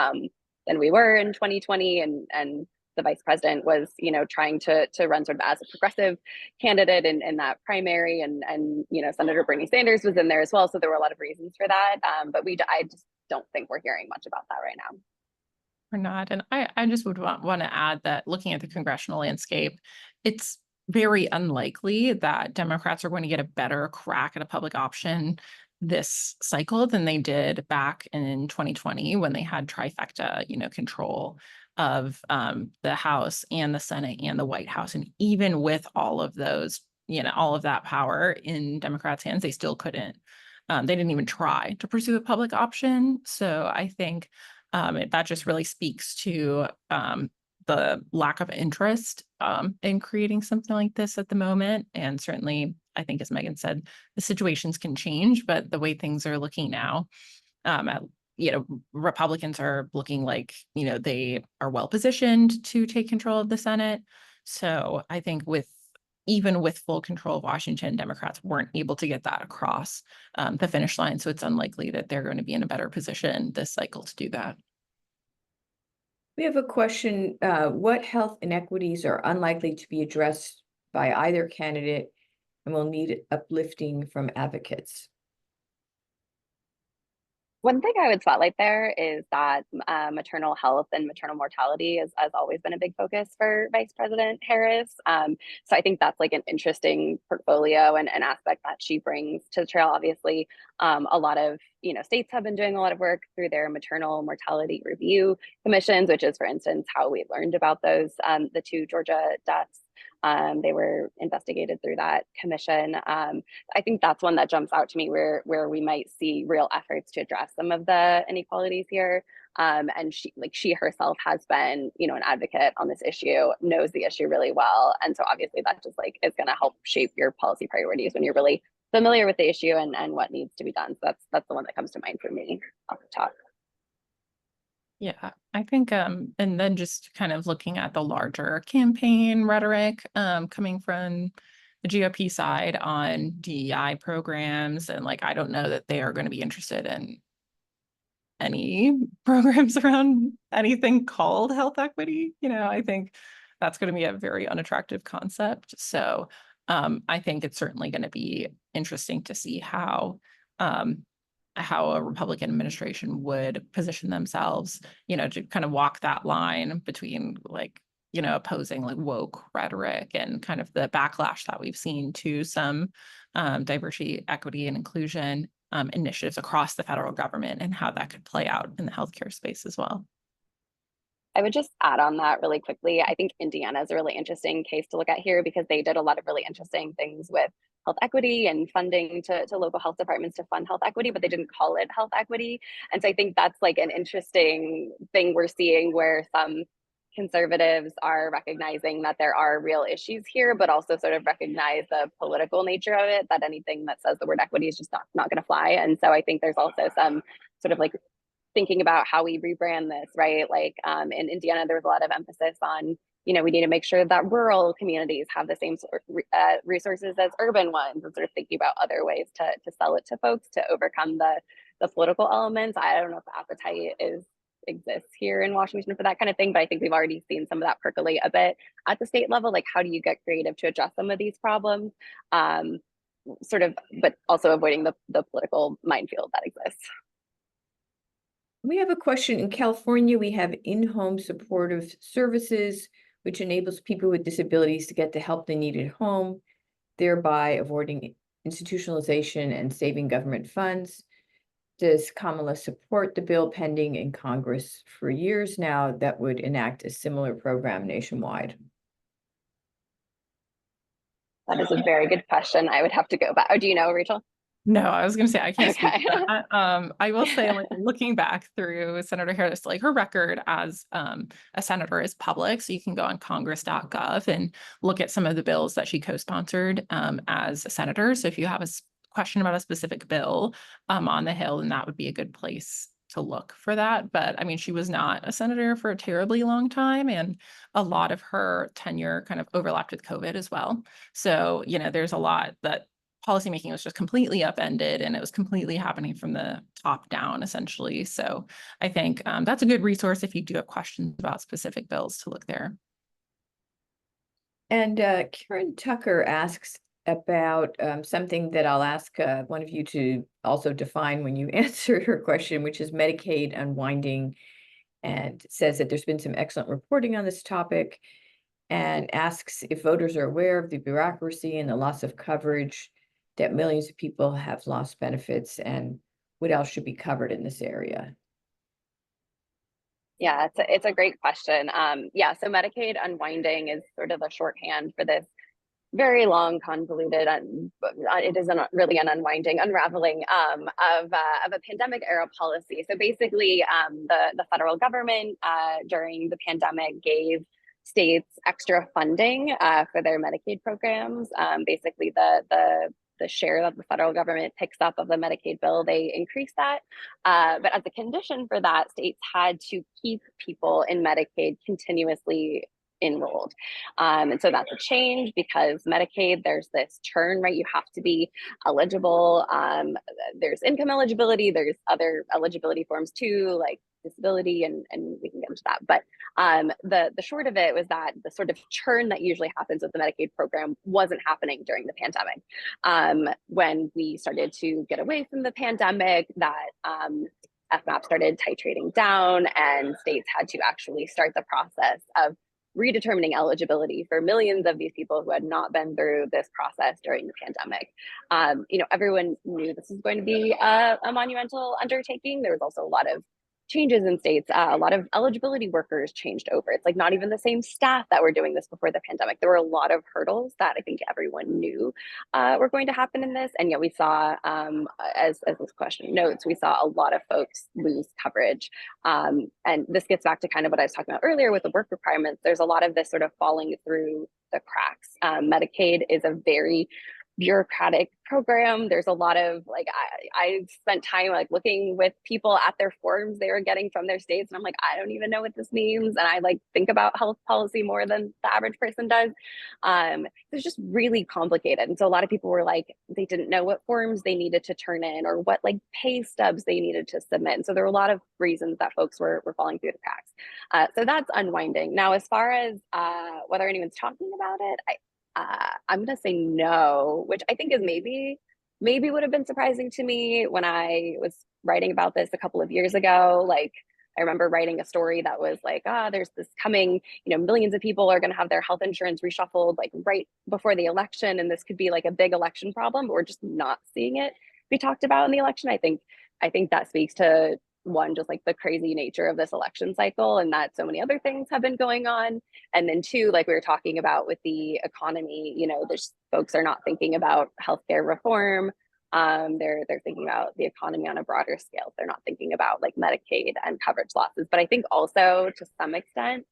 than we were in 2020, and the vice president was, trying to run sort of as a progressive candidate in that primary, and Senator Bernie Sanders was in there as well. So there were a lot of reasons for that. But I just don't think we're hearing much about that right now. We're not. And I just would want to add that looking at the congressional landscape, it's very unlikely that Democrats are going to get a better crack at a public option this cycle than they did back in 2020 when they had trifecta, control of the House and the Senate and the White House. And even with all of those, all of that power in Democrats' hands, they still couldn't. They didn't even try to pursue a public option. So I think that just really speaks to the lack of interest in creating something like this at the moment. And certainly, I think, as Megan said, the situations can change, but the way things are looking now, Republicans are looking like, they are well positioned to take control of the Senate. So I think even with full control of Washington, Democrats weren't able to get that across the finish line. So it's unlikely that they're going to be in a better position this cycle to do that. We have a question, what health inequities are unlikely to be addressed by either candidate and will need uplifting from advocates? One thing I would spotlight there is that maternal health and maternal mortality has always been a big focus for Vice President Harris. So I think that's like an interesting portfolio and an aspect that she brings to the trail. Obviously, a lot of states have been doing a lot of work through their maternal mortality review commissions, which is, for instance, how we learned about those the 2 Georgia deaths. They were investigated through that commission. I think that's one that jumps out to me where we might see real efforts to address some of the inequalities here. And she herself has been, an advocate on this issue, knows the issue really well. And so obviously that just is going to help shape your policy priorities when you're really familiar with the issue and what needs to be done. So that's the one that comes to mind for me off the top. Yeah, I think, and then just kind of looking at the larger campaign rhetoric coming from the GOP side on DEI programs, and I don't know that they are going to be interested in any programs around anything called health equity. I think that's going to be a very unattractive concept. So I think it's certainly going to be interesting to see how a Republican administration would position themselves, to kind of walk that line between opposing woke rhetoric and kind of the backlash that we've seen to some diversity, equity, and inclusion initiatives across the federal government and how that could play out in the healthcare space as well. I would just add on that really quickly. I think Indiana is a really interesting case to look at here because they did a lot of really interesting things with health equity and funding to local health departments to fund health equity, but they didn't call it health equity. And so I think that's like an interesting thing we're seeing where some conservatives are recognizing that there are real issues here, but also sort of recognize the political nature of it, that anything that says the word equity is just not going to fly. And so I think there's also some sort of like thinking about how we rebrand this, right? Like in Indiana, there was a lot of emphasis on, we need to make sure that rural communities have the same resources as urban ones, and sort of thinking about other ways to sell it to folks to overcome the political elements. I don't know if the appetite exists here in Washington for that kind of thing, but I think we've already seen some of that percolate a bit at the state level. Like, how do you get creative to address some of these problems? Sort of, but also avoiding the political minefield that exists. We have a question. In California, we have in-home supportive services, which enables people with disabilities to get the help they need at home, thereby avoiding institutionalization and saving government funds. Does Kamala support the bill pending in Congress for years now that would enact a similar program nationwide? That is a very good question. I would have to go back. Oh, do you know, Rachel? No, I was going to say I can't speak Okay. to that. I will say, like, looking back through Senator Harris, like, her record as a senator is public, so you can go on congress.gov and look at some of the bills that she co-sponsored as a senator. So if you have a question about a specific bill on the Hill, then that would be a good place to look for that. But I mean, she was not a senator for a terribly long time, and a lot of her tenure kind of overlapped with COVID as well. So, there's a lot that policymaking was just completely upended, and it was completely happening from the top down, essentially. So I think that's a good resource if you do have questions about specific bills to look there. And Karen Tucker asks about something that I'll ask one of you to also define when you answer her question, which is Medicaid unwinding, and says that there's been some excellent reporting on this topic, and asks if voters are aware of the bureaucracy and the loss of coverage, that millions of people have lost benefits, and what else should be covered in this area? Yeah, it's a great question. So Medicaid unwinding is sort of a shorthand for this very long, convoluted, it isn't really an unraveling of a pandemic era policy. So basically, the federal government during the pandemic gave states extra funding for their Medicaid programs. Basically, the share that the federal government picks up of the Medicaid bill, they increased that. But as a condition for that, states had to keep people in Medicaid continuously enrolled. And so that's a change because Medicaid, there's this churn, right? You have to be eligible. There's income eligibility, there's other eligibility forms too, like disability, and we can get into that. But the short of it was that the sort of churn that usually happens with the Medicaid program wasn't happening during the pandemic. When we started to get away from the pandemic, that FMAP started titrating down, and states had to actually start the process of redetermining eligibility for millions of these people who had not been through this process during the pandemic. Everyone knew this was going to be a monumental undertaking. There was also a lot of changes in states. A lot of eligibility workers changed over. It's like not even the same staff that were doing this before the pandemic. There were a lot of hurdles that I think everyone knew were going to happen in this. And yet we saw, as this question notes, we saw a lot of folks lose coverage. And this gets back to kind of what I was talking about earlier with the work requirements. There's a lot of this sort of falling through the cracks. Medicaid is a very bureaucratic program. There's a lot of I spent time looking with people at their forms they were getting from their states, and I'm like, I don't even know what this means. And I think about health policy more than the average person does. It's just really complicated. And so a lot of people were they didn't know what forms they needed to turn in or what pay stubs they needed to submit. And so there were a lot of reasons that folks were falling through the cracks. So that's unwinding. Now, as far as whether anyone's talking about it, I'm going to say no, which I think is maybe would have been surprising to me when I was writing about this a couple of years ago. I remember writing a story that was there's this coming, millions of people are going to have their health insurance reshuffled right before the election, and this could be a big election problem, but we're just not seeing it we talked about in the election. I think that speaks to one, just like the crazy nature of this election cycle and that so many other things have been going on. And then two, like we were talking about with the economy, you know, there's folks are not thinking about healthcare reform. They're thinking about the economy on a broader scale. They're not thinking about like Medicaid and coverage losses. But I think also to some extent,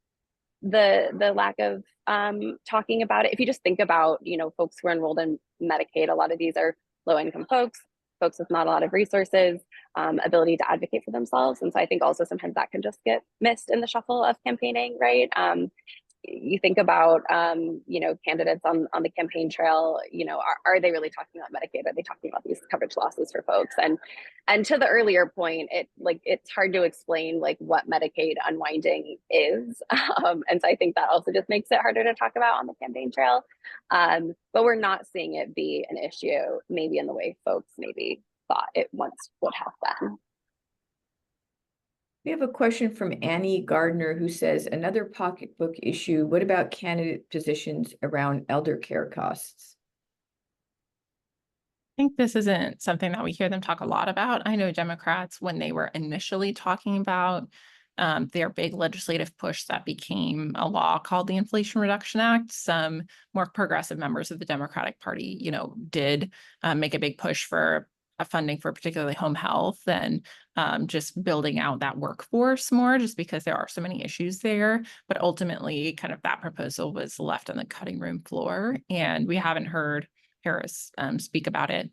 the lack of talking about it. If you just think about, you know, folks who are enrolled in Medicaid, a lot of these are low income folks, folks with not a lot of resources, ability to advocate for themselves. And so I think also sometimes that can just get missed in the shuffle of campaigning, right? You think about, you know, candidates on the campaign trail, you know, are they really talking about Medicaid? Are they talking about these coverage losses for folks? And to the earlier point, it's hard to explain like what Medicaid unwinding is. And so I think that also just makes it harder to talk about on the campaign trail. But we're not seeing it be an issue, maybe in the way folks maybe thought it once would have been. We have a question from Annie Gardner who says, another pocketbook issue. What about candidate positions around elder care costs? I think this isn't something that we hear them talk a lot about. I know Democrats, when they were initially talking about their big legislative push that became a law called the Inflation Reduction Act, some more progressive members of the Democratic Party, you know, did make a big push for funding for particularly home health and just building out that workforce more, just because there are so many issues there. But ultimately, kind of that proposal was left on the cutting room floor, and we haven't heard Harris speak about it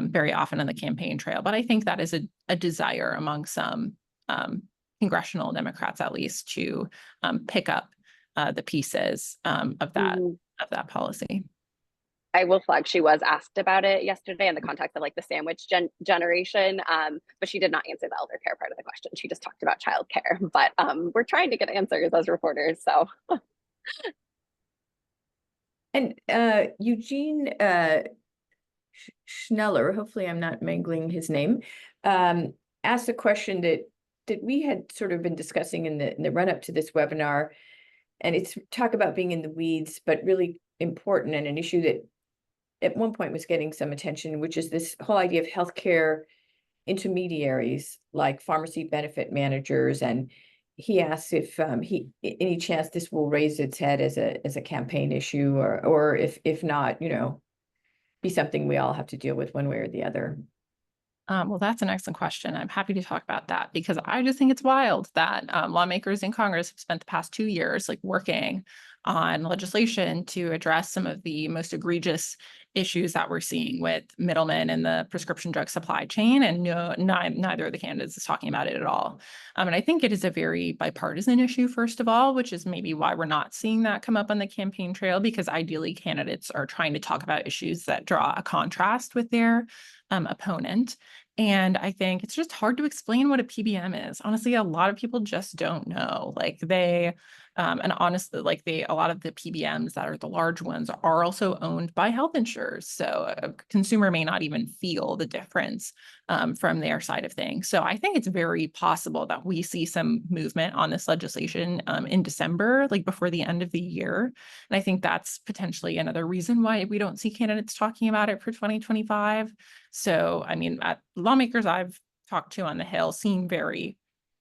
very often on the campaign trail. But I think that is a desire among some congressional Democrats, at least, to pick up the pieces of that policy. I will flag she was asked about it yesterday in the context of like the sandwich generation, but she did not answer the elder care part of the question. She just talked about childcare, but we're trying to get answers as reporters, so. And Eugene Schneller, hopefully I'm not mangling his name, asked a question that we had sort of been discussing in the run-up to this webinar. And it's talk about being in the weeds, but really important, and an issue that at one point was getting some attention, which is this whole idea of healthcare intermediaries like pharmacy benefit managers. And he asks if any chance this will raise its head as a campaign issue, or if not, you know, be something we all have to deal with one way or the other. Well, that's an excellent question. I'm happy to talk about that, because I just think it's wild that lawmakers in Congress have spent the past 2 years like working on legislation to address some of the most egregious issues that we're seeing with middlemen in the prescription drug supply chain, and neither of the candidates is talking about it at all. And I think it is a very bipartisan issue, first of all, which is maybe why we're not seeing that come up on the campaign trail, because ideally candidates are trying to talk about issues that draw a contrast with their opponent. And I think it's just hard to explain what a PBM is. Honestly, a lot of people just don't know. Like and honestly, like a lot of the PBMs that are the large ones are also owned by health insurers. So a consumer may not even feel the difference from their side of things. So I think it's very possible that we see some movement on this legislation in December, like before the end of the year. And I think that's potentially another reason why we don't see candidates talking about it for 2025. So, I mean, lawmakers I've talked to on the Hill seem very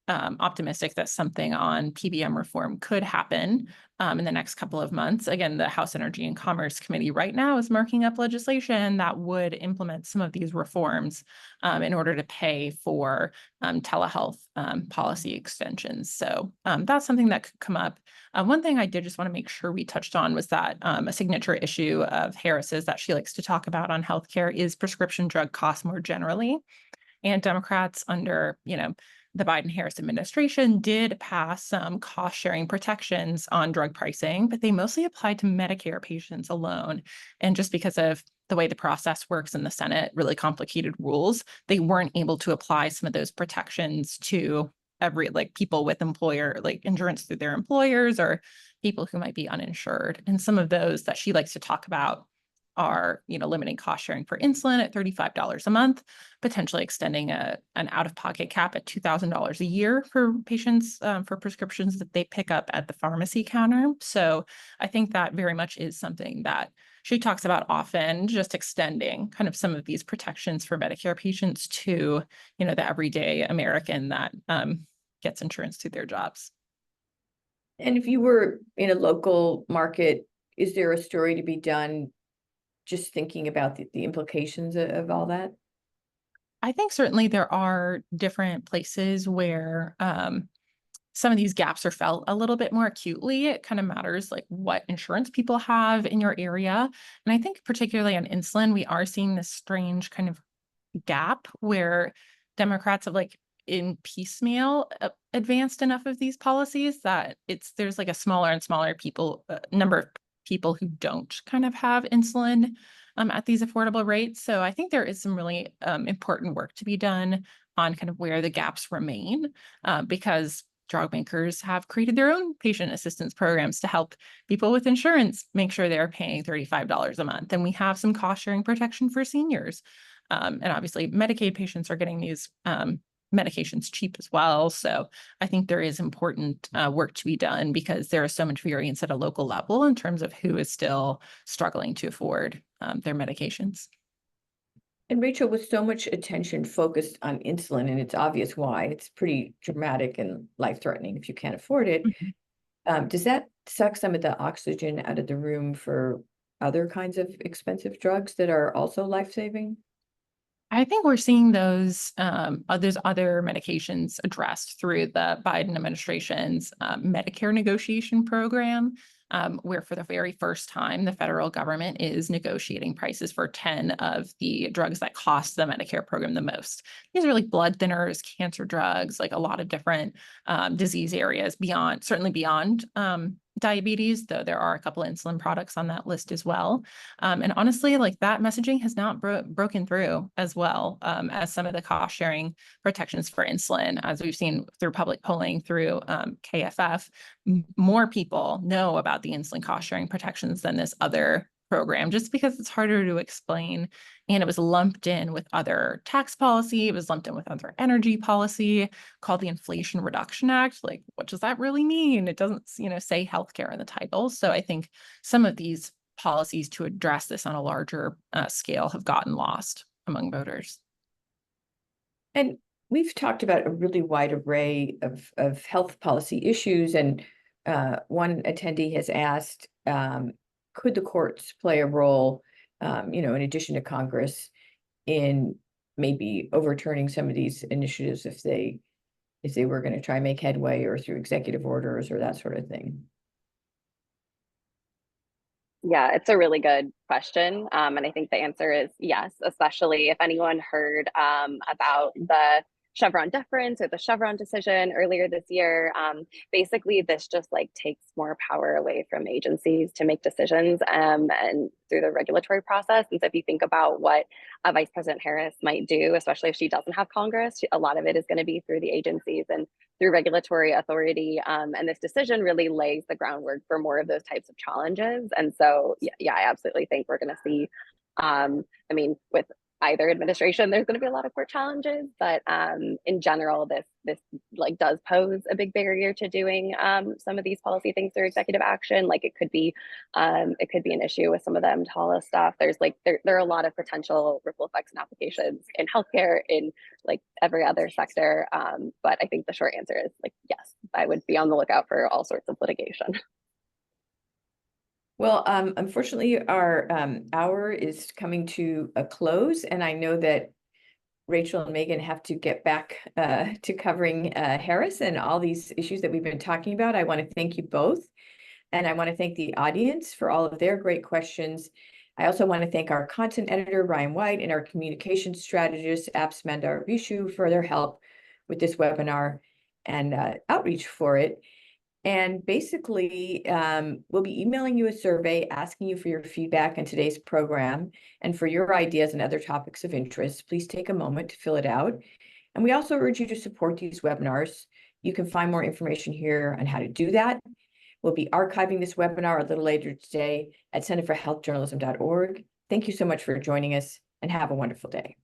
optimistic that something on PBM reform could happen in the next couple of months. Again, the House Energy and Commerce Committee right now is marking up legislation that would implement some of these reforms in order to pay for telehealth policy extensions. So that's something that could come up. One thing I did just want to make sure we touched on was that a signature issue of Harris's that she likes to talk about on healthcare is prescription drug costs more generally. And Democrats under, the Biden-Harris administration did pass some cost-sharing protections on drug pricing, but they mostly applied to Medicare patients alone. And just because of the way the process works in the Senate, really complicated rules, they weren't able to apply some of those protections to people with insurance through their employers, or people who might be uninsured. And some of those that she likes to talk about are, limiting cost sharing for insulin at $35 a month, potentially extending an out-of-pocket cap at $2,000 a year for patients for prescriptions that they pick up at the pharmacy counter. So I think that very much is something that she talks about often just extending kind of some of these protections for Medicare patients to, the everyday American that gets insurance through their jobs. And if you were in a local market, is there a story to be done just thinking about the implications of all that? I think certainly there are different places where some of these gaps are felt a little bit more acutely. It kind of matters like what insurance people have in your area. And I think particularly on insulin, we are seeing this strange kind of gap where Democrats have like in piecemeal advanced enough of these policies that there's like a smaller and smaller number of people who don't kind of have insulin at these affordable rates. So I think there is some really important work to be done on kind of where the gaps remain because drug makers have created their own patient assistance programs to help people with insurance make sure they're paying $35 a month. And we have some cost sharing protection for seniors. And obviously Medicaid patients are getting these medications cheap as well. So I think there is important work to be done because there is so much variance at a local level in terms of who is still struggling to afford their medications. And Rachel, with so much attention focused on insulin, and it's obvious why, it's pretty dramatic and life-threatening if you can't afford it. Does that suck some of the oxygen out of the room for other kinds of expensive drugs that are also life-saving? I think we're seeing those other medications addressed through the Biden administration's Medicare negotiation program, where for the very first time, the federal government is negotiating prices for 10 of the drugs that cost the Medicare program the most. These are like blood thinners, cancer drugs, like a lot of different disease areas certainly beyond diabetes, though there are a couple of insulin products on that list as well. And honestly, like that messaging has not broken through as well as some of the cost sharing protections for insulin, as we've seen through public polling through KFF. More people know about the insulin cost sharing protections than this other program, just because it's harder to explain. And it was lumped in with other tax policy. It was lumped in with other energy policy called the Inflation Reduction Act. Like, what does that really mean? It doesn't, say healthcare in the title. So I think some of these policies to address this on a larger scale have gotten lost among voters. And we've talked about a really wide array of health policy issues. And one attendee has asked, could the courts play a role, in addition to Congress, in maybe overturning some of these initiatives if they were going to try and make headway or through executive orders or that sort of thing? Yeah, it's a really good question. And I think the answer is yes, especially if anyone heard about the Chevron deference or the Chevron decision earlier this year. Basically, this just like takes more power away from agencies to make decisions and through the regulatory process. And so if you think about what Vice President Harris might do, especially if she doesn't have Congress, a lot of it is going to be through the agencies and through regulatory authority. And this decision really lays the groundwork for more of those types of challenges. And so, yeah, I absolutely think we're going to see, with either administration, there's going to be a lot of court challenges, but in general, this like does pose a big barrier to doing some of these policy things through executive action. Like it could be an issue with some of the EMTALA stuff. There's like there are a lot of potential ripple effects and applications in healthcare, in like every other sector. But I think the short answer is like yes, I would be on the lookout for all sorts of litigation. Well, unfortunately, our hour is coming to a close, and I know that Rachel and Megan have to get back to covering Harris and all these issues that we've been talking about. I want to thank you both, and I want to thank the audience for all of their great questions. I also want to thank our content editor, Ryan White, and our communications strategist, Abs Mandar Vishu, for their help with this webinar and outreach for it. And basically, we'll be emailing you a survey asking you for your feedback on today's program and for your ideas and other topics of interest. Please take a moment to fill it out. And we also urge you to support these webinars. You can find more information here on how to do that. We'll be archiving this webinar a little later today at centerforhealthjournalism.org. Thank you so much for joining us and have a wonderful day.